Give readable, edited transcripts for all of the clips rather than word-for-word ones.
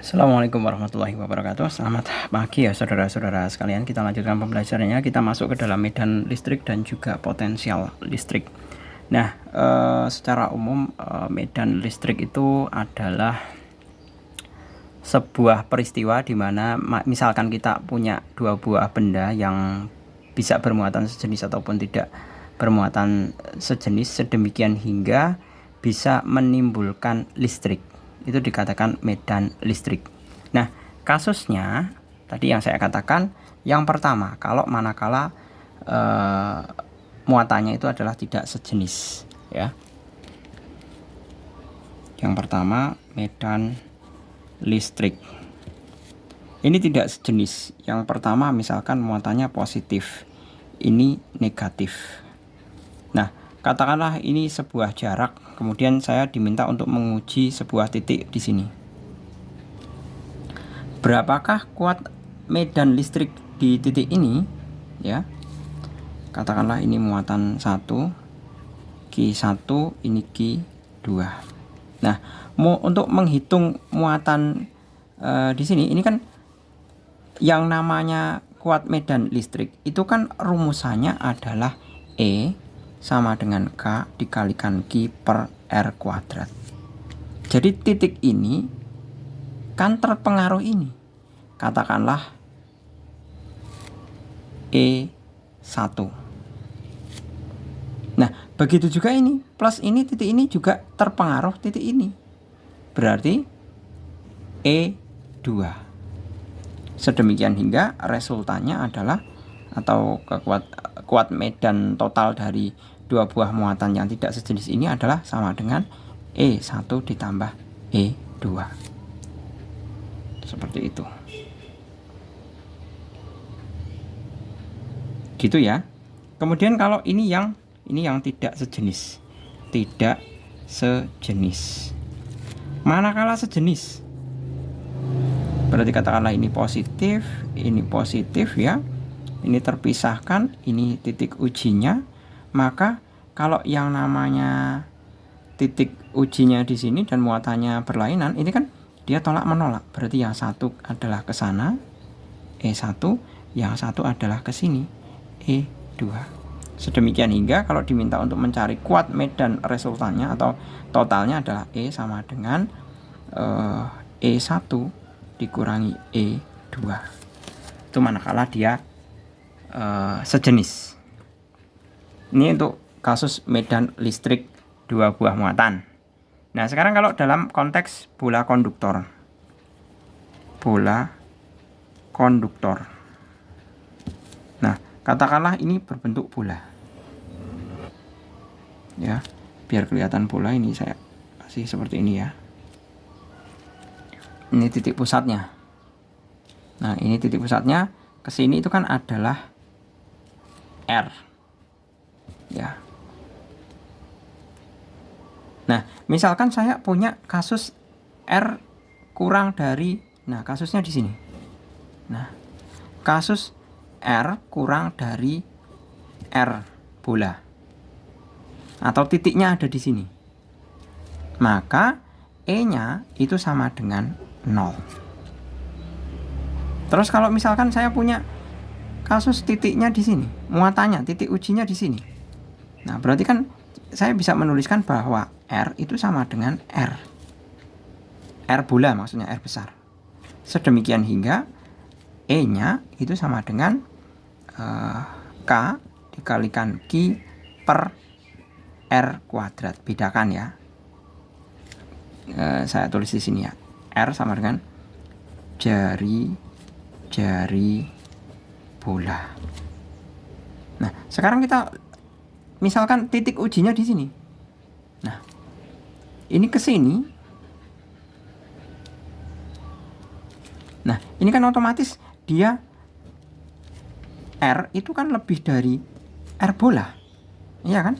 Assalamualaikum warahmatullahi wabarakatuh. Selamat pagi ya saudara-saudara sekalian. Kita lanjutkan pembelajarannya. Kita masuk ke dalam medan listrik dan juga potensial listrik. Nah, secara umum medan listrik itu adalah sebuah peristiwa di mana misalkan kita punya dua buah benda yang bisa bermuatan sejenis ataupun tidak bermuatan sejenis, sedemikian hingga bisa menimbulkan listrik. Itu dikatakan medan listrik. Nah, kasusnya tadi yang saya katakan, yang pertama, kalau manakala muatannya itu adalah tidak sejenis, ya. Yang pertama, medan listrik ini tidak sejenis. Yang pertama, misalkan muatannya positif, ini negatif. Nah, katakanlah ini sebuah jarak, kemudian saya diminta untuk menguji sebuah titik di sini. Berapakah kuat medan listrik di titik ini? Ya, katakanlah ini muatan 1, Q1, ini Q2. Nah, untuk menghitung muatan di sini, ini kan yang namanya kuat medan listrik itu kan rumusannya adalah E sama dengan K dikalikan Q per R kuadrat. Jadi titik ini kan terpengaruh ini. Katakanlah E1. Nah, begitu juga ini. Plus ini, titik ini juga terpengaruh titik ini. Berarti E2. Sedemikian hingga resultannya adalah, atau kuat medan total dari dua buah muatan yang tidak sejenis ini adalah sama dengan E1 ditambah E2. Seperti itu. Gitu ya. Kemudian kalau ini yang tidak sejenis. Tidak sejenis. Manakala sejenis? Berarti katakanlah ini positif ya. Ini terpisahkan, ini titik ujinya. Maka kalau yang namanya titik ujinya di sini dan muatannya berlainan, ini kan dia tolak menolak. Berarti yang satu adalah ke sana, E1, yang satu adalah ke sini, E2. Sedemikian hingga kalau diminta untuk mencari kuat medan resultannya atau totalnya adalah E sama dengan E1 dikurangi E2. Itu manakala dia sejenis. Ini untuk kasus medan listrik dua buah muatan. Nah, sekarang kalau dalam konteks bola konduktor. Bola konduktor. Nah, katakanlah ini berbentuk bola. Ya, biar kelihatan bola ini saya kasih seperti ini ya. Ini titik pusatnya. Nah, ini titik pusatnya. Kesini itu kan adalah R. Ya. Nah, misalkan saya punya kasus R kurang dari, nah kasusnya di sini. Nah, kasus R kurang dari R bola. Atau titiknya ada di sini. Maka E-nya itu sama dengan 0. Terus kalau misalkan saya punya kasus titiknya di sini, muatannya, titik ujinya di sini. Nah, berarti kan saya bisa menuliskan bahwa R itu sama dengan R. R bola maksudnya R besar. Sedemikian hingga E-nya itu sama dengan K dikalikan Q per R kuadrat. Bedakan ya. Saya tulis di sini ya. R sama dengan jari bola. Nah, sekarang kita misalkan titik ujinya di sini. Nah, ini ke sini. Nah, ini kan otomatis dia R itu kan lebih dari R bola. Iya kan?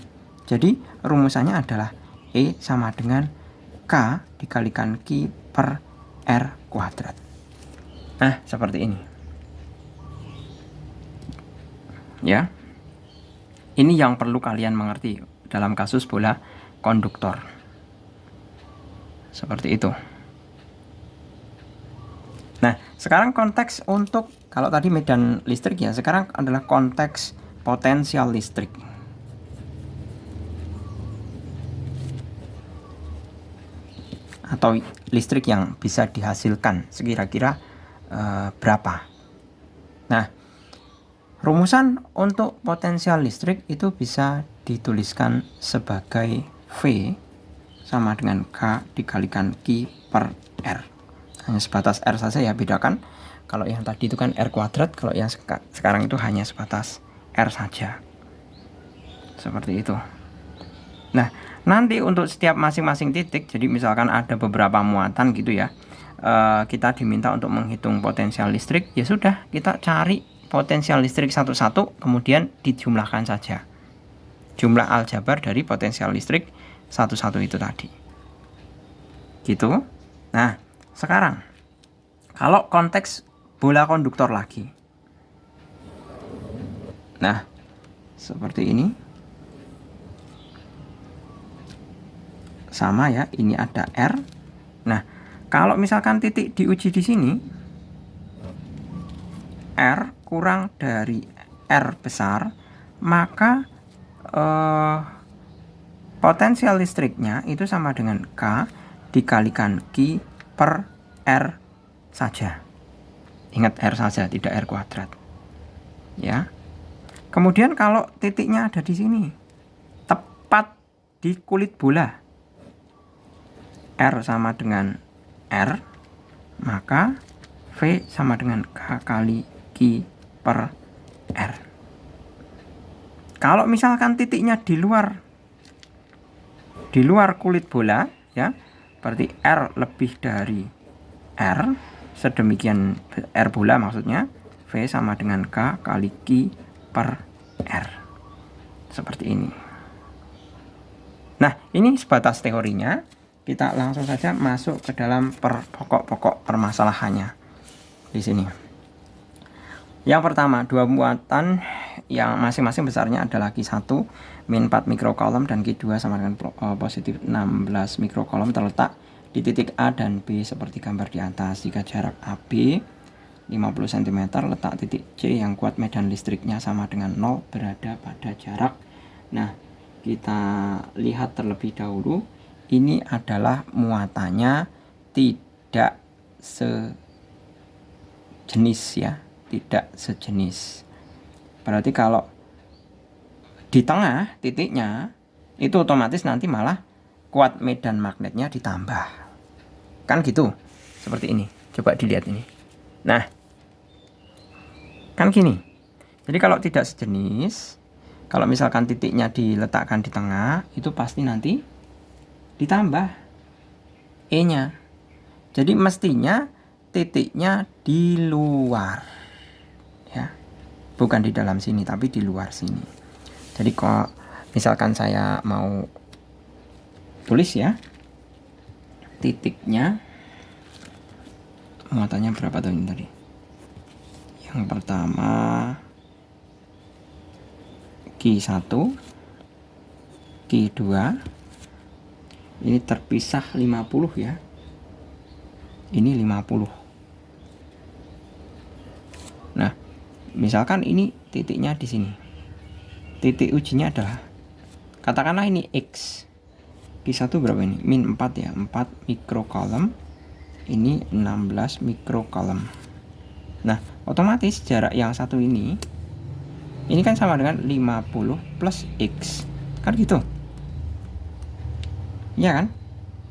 Jadi rumusannya adalah E sama dengan K dikalikan Q per R kuadrat. Nah, seperti ini. Ya. Ini yang perlu kalian mengerti dalam kasus bola konduktor. Seperti itu. sekarang konteks untuk kalau tadi medan listrik ya, sekarang adalah konteks potensial listrik. Atau listrik yang bisa dihasilkan sekira-kira berapa. Nah, rumusan untuk potensial listrik itu bisa dituliskan sebagai V sama dengan K dikalikan Q per R. Hanya sebatas R saja ya, bedakan. Kalau yang tadi itu kan R kuadrat, kalau yang sekarang itu hanya sebatas R saja. Seperti itu. Nah, nanti untuk setiap masing-masing titik, jadi misalkan ada beberapa muatan gitu ya, kita diminta untuk menghitung potensial listrik, ya sudah, kita cari potensial listrik satu-satu, kemudian dijumlahkan saja jumlah aljabar dari potensial listrik satu-satu itu tadi. Gitu. Nah, sekarang kalau konteks bola konduktor lagi. Nah, seperti ini. Sama ya, ini ada R. Nah, kalau misalkan titik diuji di sini, R kurang dari R besar, maka potensial listriknya itu sama dengan K dikalikan Q per R saja. Ingat R saja, tidak R kuadrat. Ya. Kemudian kalau titiknya ada di sini, tepat di kulit bola, R sama dengan R, maka V sama dengan K kali Q per R. Kalau misalkan titiknya di luar kulit bola ya, berarti R lebih dari R, sedemikian R bola maksudnya, V sama dengan K kali Q per R. Seperti ini. Nah, ini sebatas teorinya. Kita langsung saja masuk ke dalam pokok-pokok permasalahannya di sini. Yang pertama, dua muatan yang masing-masing besarnya adalah Q1 min 4 mikrocoulomb dan Q2 sama dengan positif 16 mikrocoulomb terletak di titik A dan B seperti gambar di atas. Jika jarak AB 50 cm, letak titik C yang kuat medan listriknya sama dengan 0 berada pada jarak. Nah, kita lihat terlebih dahulu. Ini adalah muatannya tidak sejenis ya, tidak sejenis. Berarti kalau di tengah titiknya itu otomatis nanti malah kuat medan magnetnya ditambah. Kan gitu. Seperti ini. Coba dilihat ini. Nah, kan gini. Jadi kalau tidak sejenis, kalau misalkan titiknya diletakkan di tengah, itu pasti nanti ditambah E-nya. Jadi mestinya titiknya di luar. Ya. Bukan di dalam sini, tapi di luar sini. Jadi kalau misalkan saya mau tulis ya, titiknya muatannya berapa tuh ini tadi? Yang pertama Q1, Q2, ini terpisah 50 ya. Ini 50. Nah, misalkan ini titiknya di sini. Titik ujinya adalah, katakanlah ini X. Q1 berapa ini? Min 4 ya, 4 mikrocoulomb. Ini 16 mikrocoulomb. Nah, otomatis jarak yang satu ini kan sama dengan 50 plus X. Kan gitu. Ya kan?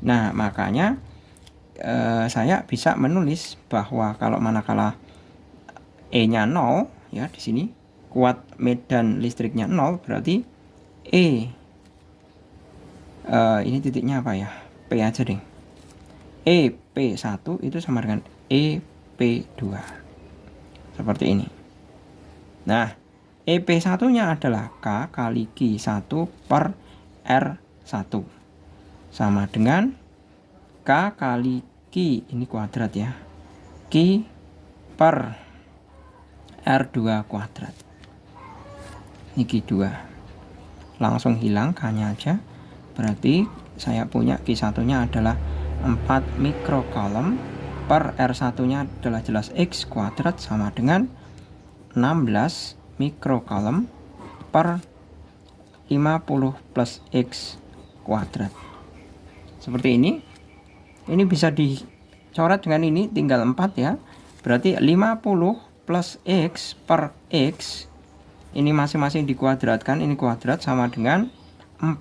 Nah, makanya saya bisa menulis bahwa kalau manakala E-nya 0 ya, di sini kuat medan listriknya 0, berarti ini titiknya apa ya? P aja deh. EP1 itu sama dengan EP2. Seperti ini. Nah, EP1-nya adalah K kali Q1 per R1. Sama dengan K kali Q, ini kuadrat ya, Q per R2 kuadrat. Ini Q2. Langsung hilang K-nya aja. Berarti saya punya Q1-nya adalah 4 mikrocoulomb per R1 nya adalah jelas X kuadrat sama dengan 16 mikrocoulomb per 50 plus X kuadrat. Seperti ini. Ini bisa dicoret dengan ini, tinggal 4 ya. Berarti 50 plus X per X, ini masing-masing dikuadratkan, ini kuadrat sama dengan 4.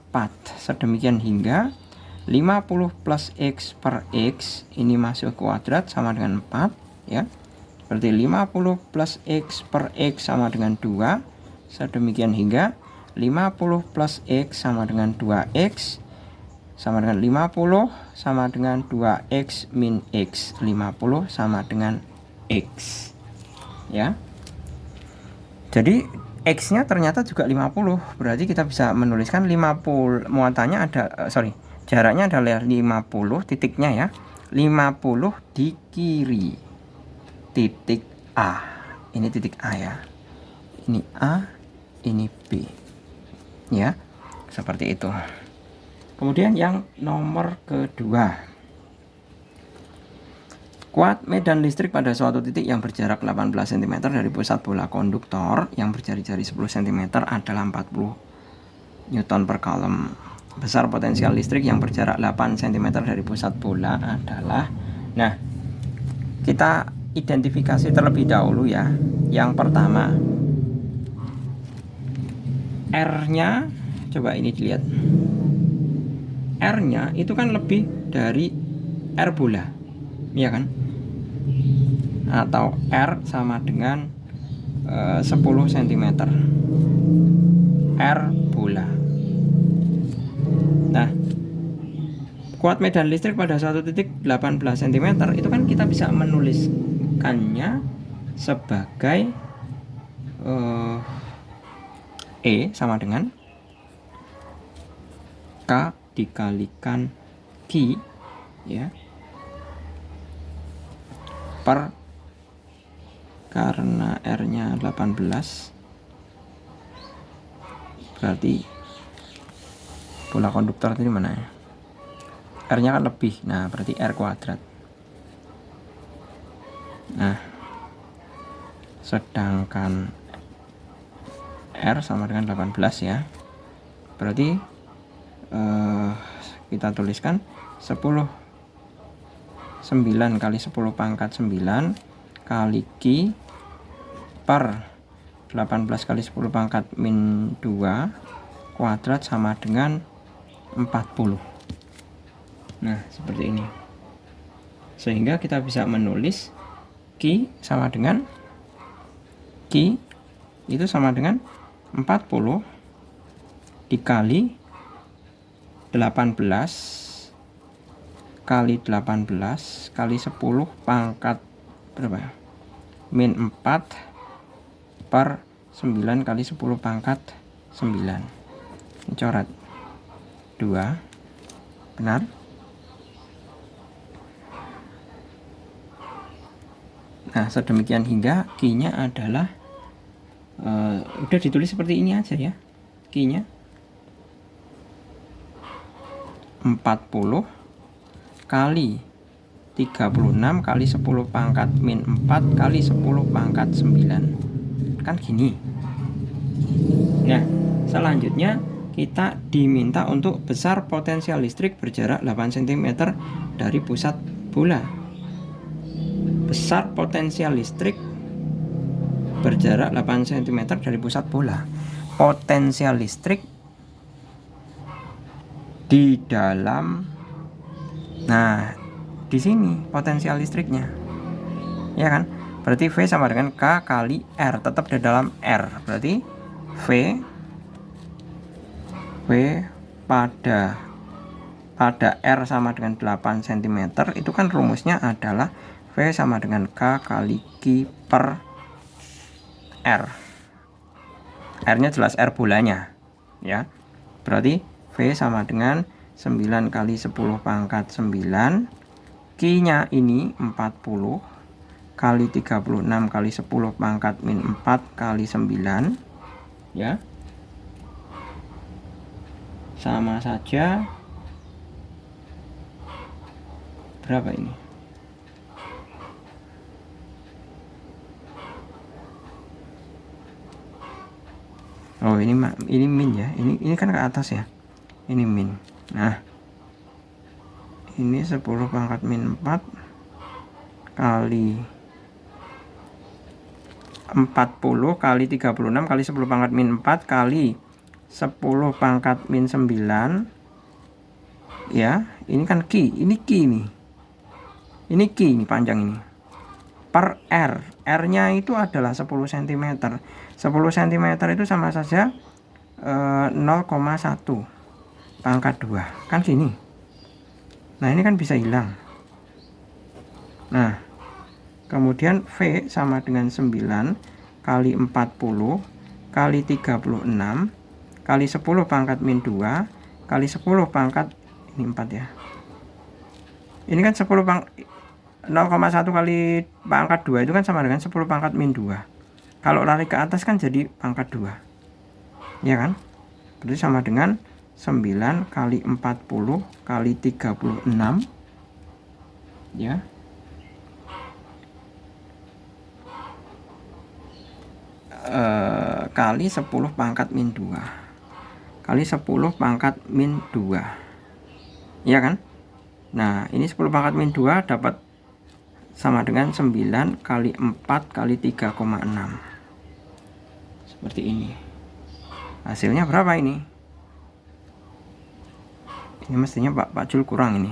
Sedemikian hingga 50 plus X per X, ini masuk kuadrat sama dengan 4 ya. Berarti 50 plus X per X sama dengan 2. Sedemikian hingga 50 plus X sama dengan 2X sama dengan 50 sama dengan 2X min X. 50 sama dengan X ya. Jadi X nya ternyata juga 50. Berarti kita bisa menuliskan 50 muatannya ada jaraknya adalah 50, titiknya ya 50 di kiri titik A. Ini titik A ya, ini A, ini B ya, seperti itu. Kemudian yang nomor kedua, kuat medan listrik pada suatu titik yang berjarak 18 cm dari pusat bola konduktor yang berjari-jari 10 cm adalah 40 Newton per coulomb. Besar potensial listrik yang berjarak 8 cm dari pusat bola adalah, nah kita identifikasi terlebih dahulu ya. Yang pertama, R-nya coba ini dilihat, R-nya itu kan lebih dari R bola, ya kan? Atau R sama dengan 10 cm R bola. Nah, kuat medan listrik pada suatu titik 18 cm itu kan kita bisa menuliskannya sebagai E sama dengan K dikalikan Q ya, per, karena R nya 18 berarti bola konduktor itu mana ya, R nya kan lebih, nah berarti R kuadrat. Nah sedangkan R sama dengan 18 ya, berarti kita tuliskan 9 kali 10 pangkat 9 kali Q per 18 kali 10 pangkat min 2 kuadrat sama dengan 40. Nah seperti ini, sehingga kita bisa menulis Q sama dengan Q itu sama dengan 40 dikali 18 kali 18 kali 10 pangkat berapa? Min 4 per 9 kali 10 pangkat 9. Coret 2. Benar? Nah, sedemikian hingga Q-nya adalah udah ditulis seperti ini aja ya. Q-nya 40 kali 36 kali 10 pangkat min 4 kali 10 pangkat 9. Kan gini. Nah, selanjutnya kita diminta untuk besar potensial listrik berjarak 8 cm dari pusat bola. Besar potensial listrik berjarak 8 cm dari pusat bola. Potensial listrik di dalam, nah di sini potensial listriknya ya kan, berarti V sama dengan K kali R, tetap di dalam R, berarti V pada R sama dengan 8 cm itu kan rumusnya adalah V sama dengan K kali Q per R. R nya jelas R bolanya ya, berarti V sama dengan 9 kali 10 pangkat 9, Q-nya ini 40 kali 36 kali 10 pangkat min 4 kali 9 ya, sama saja berapa ini? Oh, ini min ya. Ini kan ke atas ya. Ini min. Nah, ini 10 pangkat min 4 kali 40 kali 36 kali 10 pangkat min 4 kali 10 pangkat min 9 ya. Ini kan Q, ini Q nih. Ini Q ini panjang ini. Per R. R-nya itu adalah 10 cm. 10 cm itu sama saja 0,1 pangkat 2. Kan sini. Nah, ini kan bisa hilang. Nah, kemudian V sama dengan 9 kali 40 kali 36 kali 10 pangkat min 2 kali 10 pangkat ini 4 ya. Ini kan 10 0,1 kali pangkat 2 itu kan sama dengan 10 pangkat min 2. Kalau lari ke atas kan jadi pangkat 2. Ya kan? Berarti sama dengan 9 kali 40 kali 36 ya. Kali 10 pangkat min 2 kali 10 pangkat min 2 ya kan. Nah, ini 10 pangkat min 2 dapat sama dengan 9 kali 4 kali 3,6 seperti ini. Hasilnya berapa ini? Ini mestinya Pak Jul kurang ini.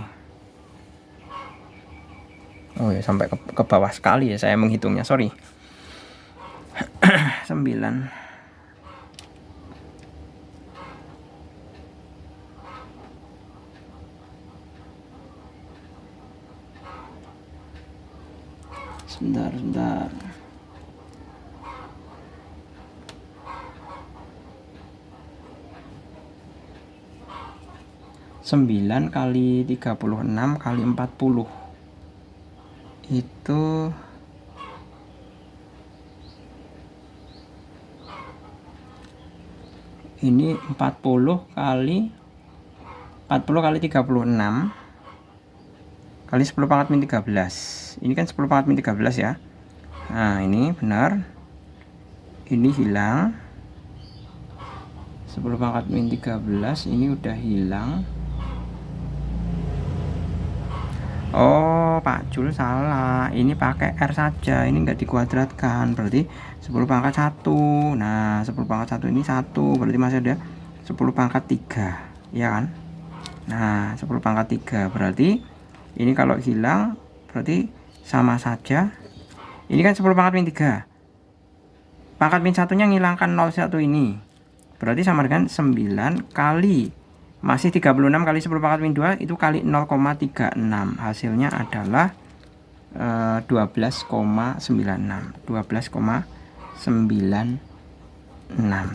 Oh ya, sampai ke bawah sekali ya saya menghitungnya, sorry. 9 sebentar 9 kali 36 kali 40 itu ini 40 kali 36 kali 10 pangkat min 13. Ini kan 10 pangkat min 13 ya. Nah, ini benar. Ini hilang. 10 pangkat min 13 ini udah hilang. Oh, Pak Jul salah. Ini pakai R saja. Ini enggak dikuadratkan. Berarti 10 pangkat 1. Nah, 10 pangkat 1 ini 1. Berarti masih ada 10 pangkat 3. Ya kan? Nah, 10 pangkat 3. Berarti ini kalau hilang berarti sama saja. Ini kan 10 pangkat min 3. Pangkat min 1-nya ngilangkan 01 ini. Berarti sama dengan 9 kali masih 36 kali 10 pangkat min 2 itu kali 0,36. Hasilnya adalah 12,96. 12,96.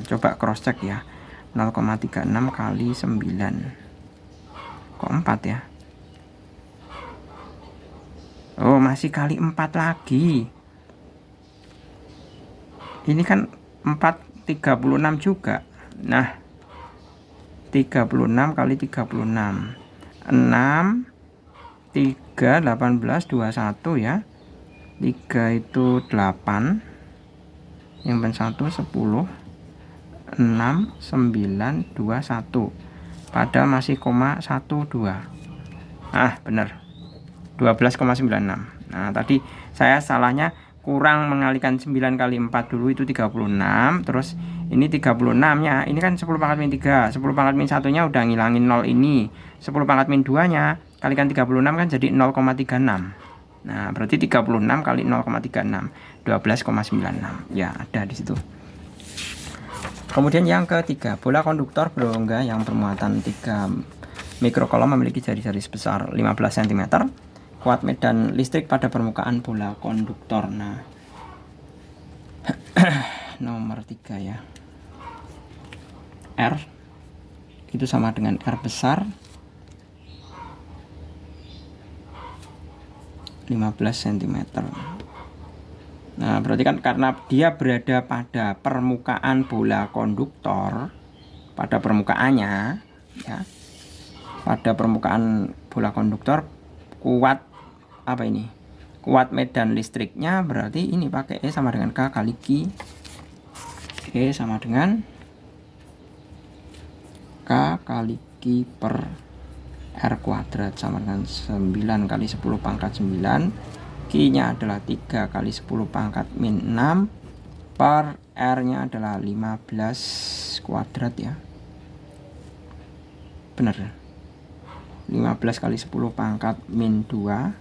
Coba cross check ya. 0,36 kali 9. Kok 4 ya? Oh, masih kali 4 lagi. Ini kan 4 36 juga. Nah, 36 kali 36 6 3 18 21 ya. 3 itu 8. Yang ben 1 10 6 9 21. Padahal masih koma 12. Ah, benar. 12,96. Nah, tadi saya salahnya kurang mengalihkan 9 kali 4 dulu itu 36. Terus ini 36 nya ini kan 10 pangkat min 3. 10 pangkat min 1 nya udah ngilangin 0 ini. 10 pangkat min 2 nya kalikan 36 kan jadi 0,36. Nah, berarti 36 kali 0,36 12,96. Ya, ada di situ. Kemudian yang ketiga, bola konduktor berongga yang bermuatan 3 mikrokolom memiliki jari-jari sebesar 15 cm. Kuat medan listrik pada permukaan bola konduktor. Nah, nomor 3 ya. R itu sama dengan R besar 15 cm. Nah, berarti kan karena dia berada pada permukaan bola konduktor, pada permukaannya ya. Pada permukaan bola konduktor kuat apa ini? Kuat medan listriknya, berarti ini pakai E sama dengan K kali Q. E sama dengan K kali Q per R kuadrat sama dengan 9 kali 10 pangkat 9. Q-nya adalah 3 kali 10 pangkat min 6 per R-nya adalah 15 kuadrat ya. Benar. 15 kali 10 pangkat min 2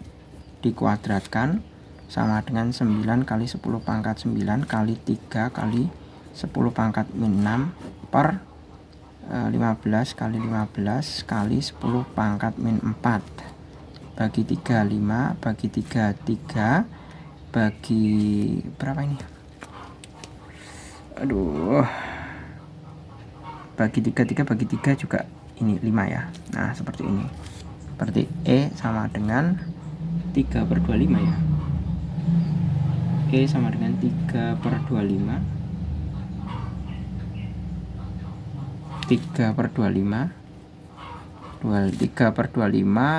dikuadratkan sama dengan 9 kali 10 pangkat 9 kali 3 kali 10 pangkat min 6 per 15 kali 15 kali 10 pangkat min 4 bagi 3 5 bagi 3 3 bagi berapa ini, aduh, bagi 3 bagi 3 juga ini 5 ya. Nah seperti ini, berarti E sama dengan 3/25 ya. E sama dengan 3/25 3/25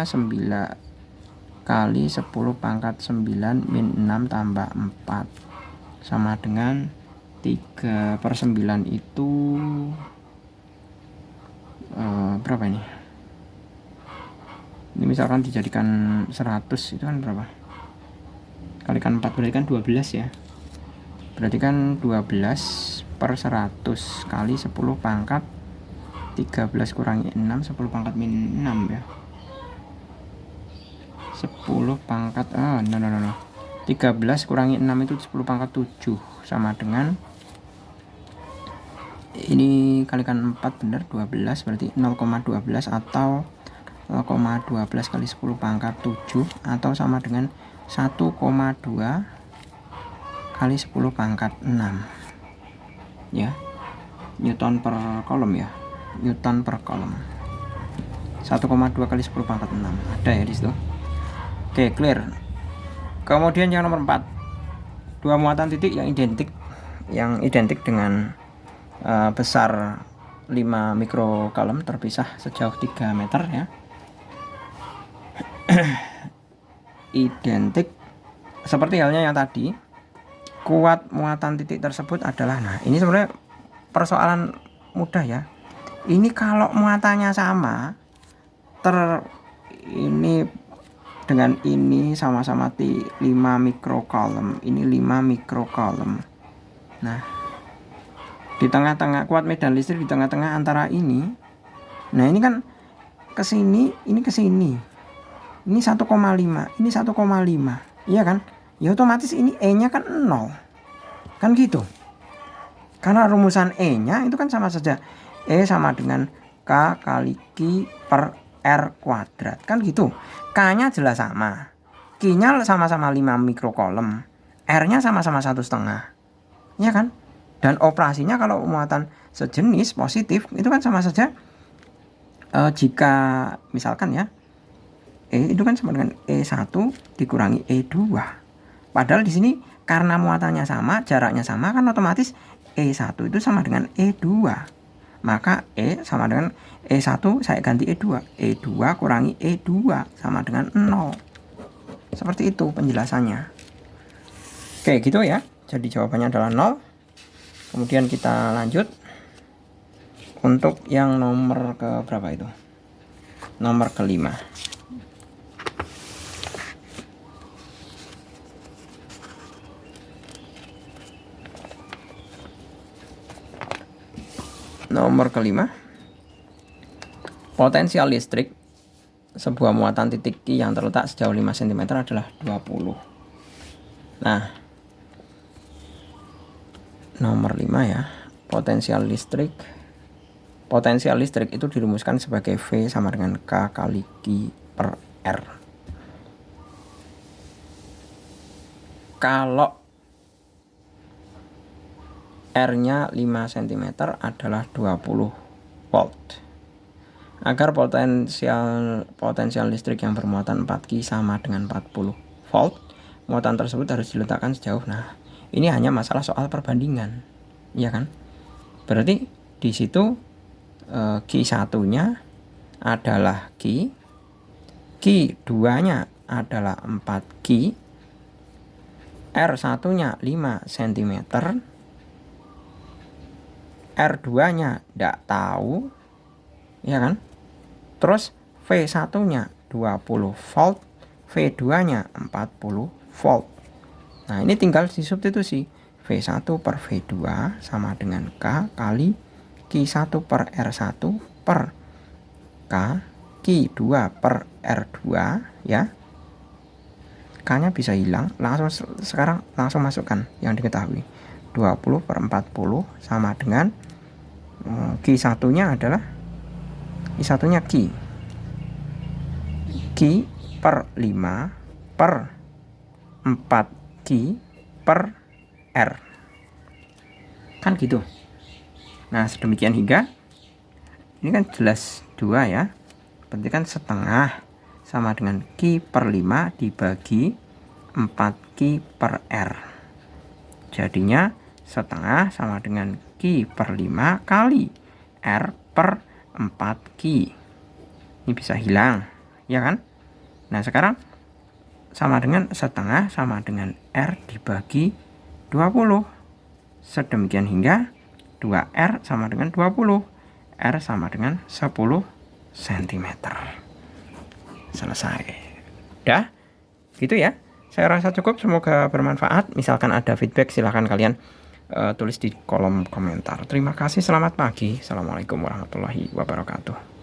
9 kali 10 pangkat 9 min 6 tambah 4 sama dengan 3/9 itu berapa ini? Ini misalkan dijadikan 100 itu kan berapa? Kalikan 4 berarti kan 12 ya. Berarti kan 12/100 kali 10 pangkat 13 kurangi 6 10 pangkat min 6 ya. 10 pangkat 13 kurangi 6 itu 10 pangkat 7 sama dengan ini kalikan 4 benar 12 berarti 0,12 atau 0,12 kali 10 pangkat 7 atau sama dengan 1,2 kali 10 pangkat 6 ya, Newton per kolom ya, Newton per kolom. 1,2 kali 10 pangkat 6 ada ya di situ. Oke, clear. Kemudian yang nomor 4, dua muatan titik yang identik dengan besar 5 mikrocoulomb terpisah sejauh 3 meter ya. Identik seperti halnya yang tadi, kuat muatan titik tersebut adalah, nah ini sebenarnya persoalan mudah ya. Ini kalau muatannya sama, ini dengan ini sama-sama 5 mikrocoulomb, ini 5 mikrocoulomb. Nah, di tengah-tengah kuat medan listrik di tengah-tengah antara ini. Nah, ini kan ke sini, ini ke sini. Ini 1,5, ini 1,5. Iya kan? Ya otomatis ini E-nya kan 0. Kan gitu. Karena rumusan E-nya itu kan sama saja. E sama dengan K kali Q per R kuadrat. Kan gitu. K-nya jelas sama. Q-nya sama-sama 5 mikrocoulomb. R-nya sama-sama 1,5. Iya kan? Dan operasinya kalau muatan sejenis positif itu kan sama saja. Jika misalkan ya E itu kan sama dengan E1 dikurangi E2. Padahal di sini karena muatannya sama, jaraknya sama, kan otomatis E1 itu sama dengan E2. Maka E sama dengan E1 saya ganti E2. E2 kurangi E2 sama dengan 0. Seperti itu penjelasannya. Oke, gitu ya. Jadi jawabannya adalah 0. Kemudian kita lanjut untuk yang nomor ke berapa itu? Nomor kelima. Nomor kelima, potensial listrik sebuah muatan titik Q yang terletak sejauh 5 cm adalah 20. Nah, nomor 5 ya, potensial listrik itu dirumuskan sebagai V sama dengan K kali Q per R. Kalau R-nya 5 cm adalah 20 volt. Agar potensial listrik yang bermuatan 4 Q sama dengan 40 volt, muatan tersebut harus diletakkan sejauh. Nah, ini hanya masalah soal perbandingan, ya kan? Berarti di situ Q1-nya adalah Q, Q2-nya adalah 4 Q, R1-nya 5 cm, R2-nya tidak tahu, ya kan? Terus V1-nya 20 volt, V2-nya 40 volt. Nah, ini tinggal disubstitusi. V1 per V2 sama dengan K kali Q1 per R1 per K Q2 per R2 ya. K-nya bisa hilang, sekarang langsung masukkan yang diketahui. 20 per 40 sama dengan Q1-nya adalah Q1-nya Q per 5 per 4 Q per R. Kan gitu. Nah, sedemikian hingga ini kan jelas 2 ya. Berarti kan setengah sama dengan Q per 5 dibagi 4Q per R. Jadinya setengah sama dengan Q per 5 kali R per 4Q. Ini bisa hilang, ya kan? Nah, sekarang sama dengan setengah sama dengan R dibagi 20. Sedemikian hingga 2R sama dengan 20. R sama dengan 10 cm. Selesai. Udah, gitu ya. Saya rasa cukup, semoga bermanfaat. Misalkan ada feedback silahkan kalian tulis di kolom komentar. Terima kasih, selamat pagi. Assalamualaikum warahmatullahi wabarakatuh.